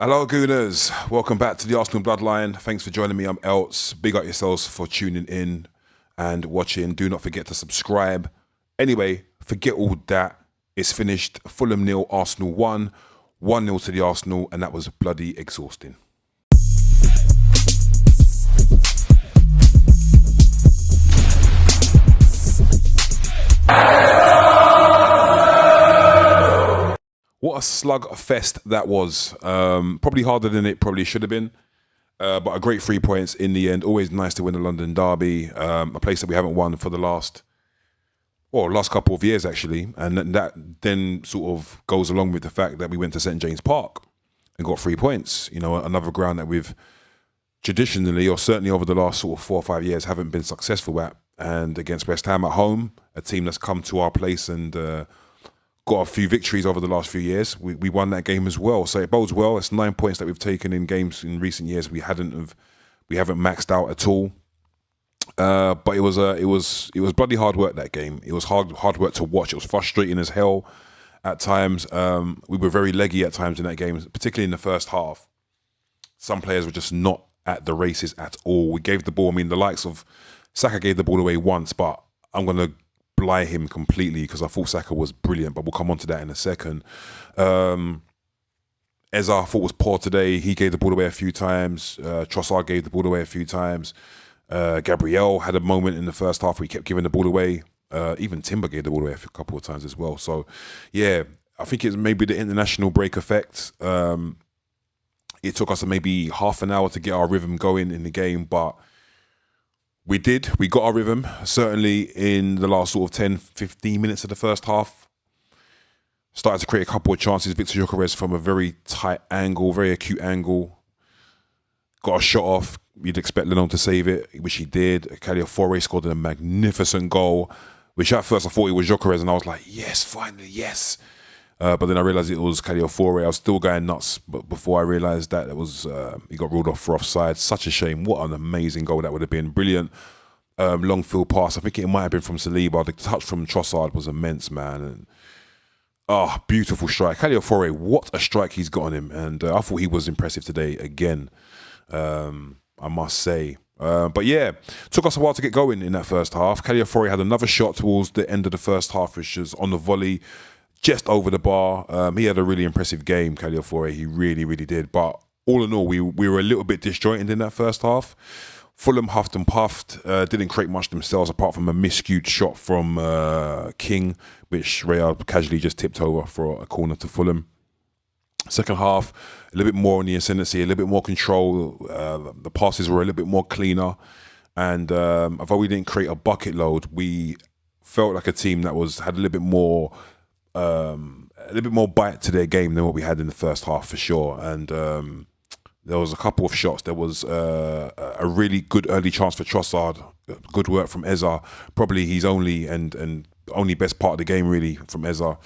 Hello, Gooners. Welcome back to the Arsenal Bloodline. Thanks for joining me. I'm Elts. Big up yourselves for tuning in and watching. Do not forget to subscribe. Anyway, forget all that. It's finished. Fulham 0, Arsenal 1. 1-0 to the Arsenal, and that was bloody exhausting. What a slug fest that was. Probably harder than it probably should have been. But a great 3 points in the end. Always nice to win a London derby. A place that we haven't won for the last couple of years, actually. And that then sort of goes along with the fact that we went to St. James Park and got 3 points. You know, another ground that we've traditionally, or certainly over the last sort of 4 or 5 years, haven't been successful at. And against West Ham at home, a team that's come to our place and got a few victories over the last few years. We won that game as well, so it bodes well. It's 9 points that we've taken in games in recent years. We haven't maxed out at all. But it was bloody hard work, that game. It was hard work to watch. It was frustrating as hell at times. We were very leggy at times in that game, particularly in the first half. Some players were just not at the races at all. We gave the ball. I mean, the likes of Saka gave the ball away once, but I'm gonna belie him completely because I thought Saka was brilliant, but we'll come on to that in a second. Eza I thought was poor today. He gave the ball away a few times. Trossard gave the ball away a few times. Gabriel had a moment in the first half where he kept giving the ball away. Even Timber gave the ball away a couple of times as well. So, yeah, I think it's maybe the international break effect. It took us maybe half an hour to get our rhythm going in the game, but we did. We got our rhythm, certainly in the last sort of 10, 15 minutes of the first half. Started to create a couple of chances. Victor Gyökeres from a very tight angle, very acute angle. Got a shot off. You'd expect Lennon to save it, which he did. Caliofore scored a magnificent goal, which at first I thought it was Gyökeres, and I was like, yes, finally, yes. But then I realised it was Caliofore. I was still going nuts, but before I realised that it was he got ruled off for offside. Such a shame. What an amazing goal that would have been. Brilliant long field pass. I think it might have been from Saliba. The touch from Trossard was immense, man. And beautiful strike. Caliofore, what a strike he's got on him. And I thought he was impressive today again, I must say. But yeah, took us a while to get going in that first half. Caliofore had another shot towards the end of the first half, which was on the volley, just over the bar. He had a really impressive game, Caliofore. He really, really did. But all in all, we were a little bit disjointed in that first half. Fulham huffed and puffed, didn't create much themselves apart from a miscued shot from King, which Real casually just tipped over for a corner to Fulham. Second half, a little bit more on the ascendancy, a little bit more control. The passes were a little bit more cleaner. And although we didn't create a bucket load, we felt like a team that had a little bit more bite to their game than what we had in the first half for sure. And there was a couple of shots. There was a really good early chance for Trossard. Good work from Eza. Probably his only best part of the game really from Eza.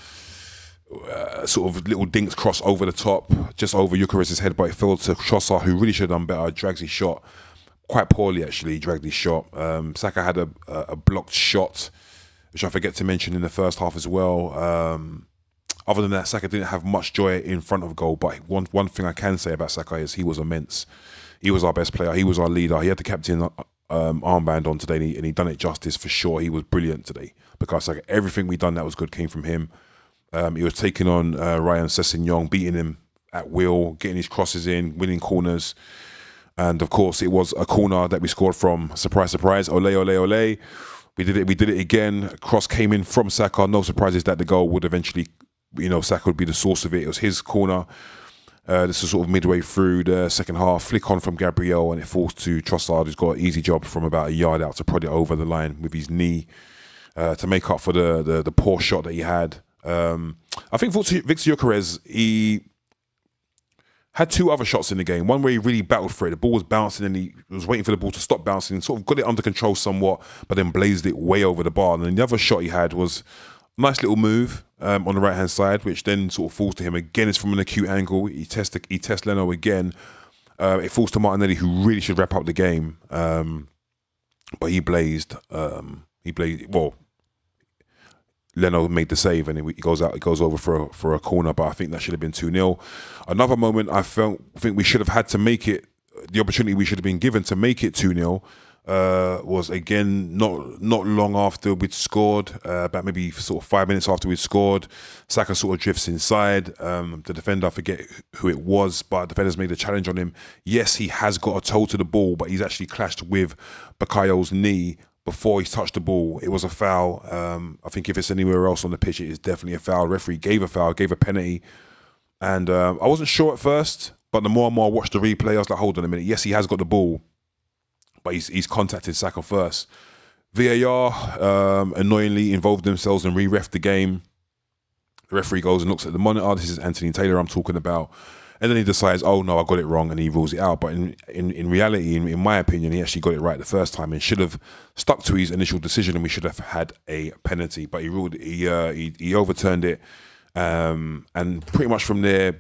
Sort of little dinks cross over the top, just over Gyökeres' head, but it fell to Trossard, who really should have done better. Drags his shot quite poorly, actually. Dragged his shot. Saka had a blocked shot, which I forget to mention in the first half as well. Other than that, Saka didn't have much joy in front of goal. But one thing I can say about Saka is he was immense. He was our best player. He was our leader. He had the captain armband on today, and he done it justice for sure. He was brilliant today because like everything we done that was good came from him. He was taking on Ryan Sessegnon, beating him at will, getting his crosses in, winning corners. And of course, it was a corner that we scored from. Surprise, surprise. Ole, ole, ole. We did it again. Cross came in from Saka. No surprises that the goal would eventually, Saka would be the source of it. It was his corner. This is sort of midway through the second half. Flick on from Gabriel, and it falls to Trossard, who's got an easy job from about a yard out to prod it over the line with his knee to make up for the poor shot that he had. I think Victor Gyökeres, he had two other shots in the game. One where he really battled for it. The ball was bouncing and he was waiting for the ball to stop bouncing, sort of got it under control somewhat, but then blazed it way over the bar. And then the other shot he had was a nice little move on the right-hand side, which then sort of falls to him. Again, it's from an acute angle. He tests Leno again. It falls to Martinelli, who really should wrap up the game. But he blazed. Well, Leno made the save and he goes out. It goes over for a corner, but I think that should have been 2-0. Another moment I think we should have had to make it. The opportunity we should have been given to make it 2-0 was again not long after we'd scored, about maybe sort of 5 minutes after we'd scored. Saka sort of drifts inside. The defender, I forget who it was, but the defender's made a challenge on him. Yes, he has got a toe to the ball, but he's actually clashed with Bakayo's knee before he's touched the ball. It was a foul. I think if it's anywhere else on the pitch, it is definitely a foul. The referee gave a foul, gave a penalty. And I wasn't sure at first, but the more and more I watched the replay, I was like, hold on a minute. Yes, he has got the ball, but he's contacted Saka first. VAR annoyingly involved themselves and re-ref the game. The referee goes and looks at the monitor. This is Anthony Taylor I'm talking about. And then he decides, oh no, I got it wrong, and he rules it out. But in reality, in my opinion, he actually got it right the first time and should have stuck to his initial decision, and we should have had a penalty. But he overturned it. And pretty much from there,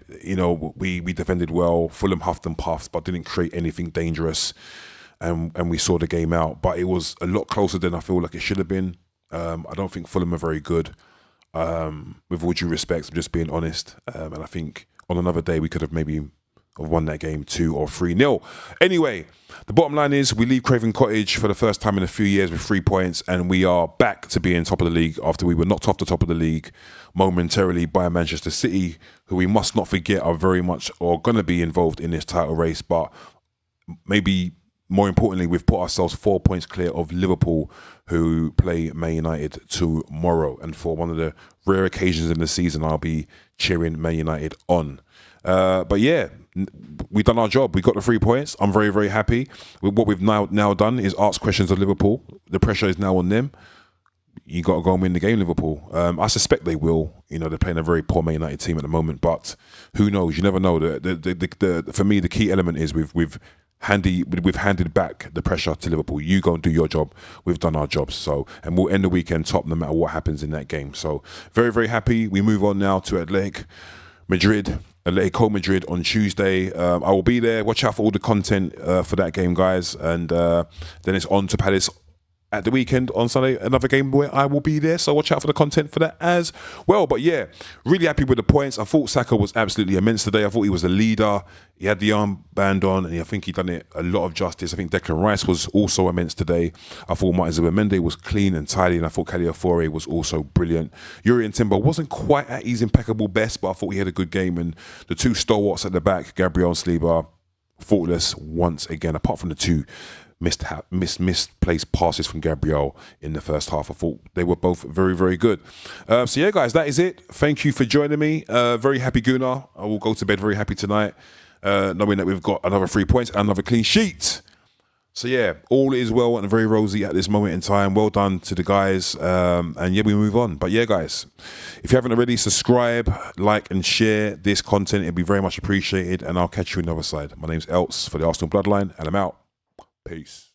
we defended well. Fulham huffed and puffed, but didn't create anything dangerous. And we saw the game out. But it was a lot closer than I feel like it should have been. I don't think Fulham are very good. With all due respect, I'm just being honest. And I think on another day we could have maybe won that game 2 or 3-0. Anyway, the bottom line is we leave Craven Cottage for the first time in a few years with 3 points, and we are back to being top of the league after we were knocked off the top of the league momentarily by Manchester City, who we must not forget are very much or going to be involved in this title race. But maybe more importantly, we've put ourselves 4 points clear of Liverpool, who play Man United tomorrow. And for one of the rare occasions in the season, I'll be cheering Man United on. But yeah, we've done our job. We got the 3 points. I'm very, very happy. What we've now done is ask questions of Liverpool. The pressure is now on them. You got to go and win the game, Liverpool. I suspect they will. They're playing a very poor Man United team at the moment, but who knows? You never know. For me, the key element is we've handed back the pressure to Liverpool. You go and do your job. We've done our jobs. And we'll end the weekend top no matter what happens in that game. So very, very happy. We move on now to Atletico Madrid on Tuesday. I will be there. Watch out for all the content for that game, guys. And then it's on to Palace at the weekend on Sunday, another game where I will be there, so watch out for the content for that as well. But yeah, really happy with the points. I thought Saka was absolutely immense today. I thought he was a leader. He had the armband on, and I think he done it a lot of justice. I think Declan Rice was also immense today. I thought Martin Zubimendi was clean and tidy, and I thought Caliafore was also brilliant. Jurrien Timber wasn't quite at his impeccable best, but I thought he had a good game. And the 2 stalwarts at the back, Gabriel and Saliba, faultless once again, apart from the 2 misplaced passes from Gabriel in the first half. I thought they were both very, very good. So yeah, guys, that is it. Thank you for joining me. Very happy Gunnar. I will go to bed very happy tonight, knowing that we've got another 3 points and another clean sheet. So yeah, all is well and very rosy at this moment in time. Well done to the guys. And yeah, we move on. But yeah, guys, if you haven't already, subscribe, like and share this content. It'd be very much appreciated. And I'll catch you on the other side. My name's Elts for the Arsenal Bloodline, and I'm out. Peace.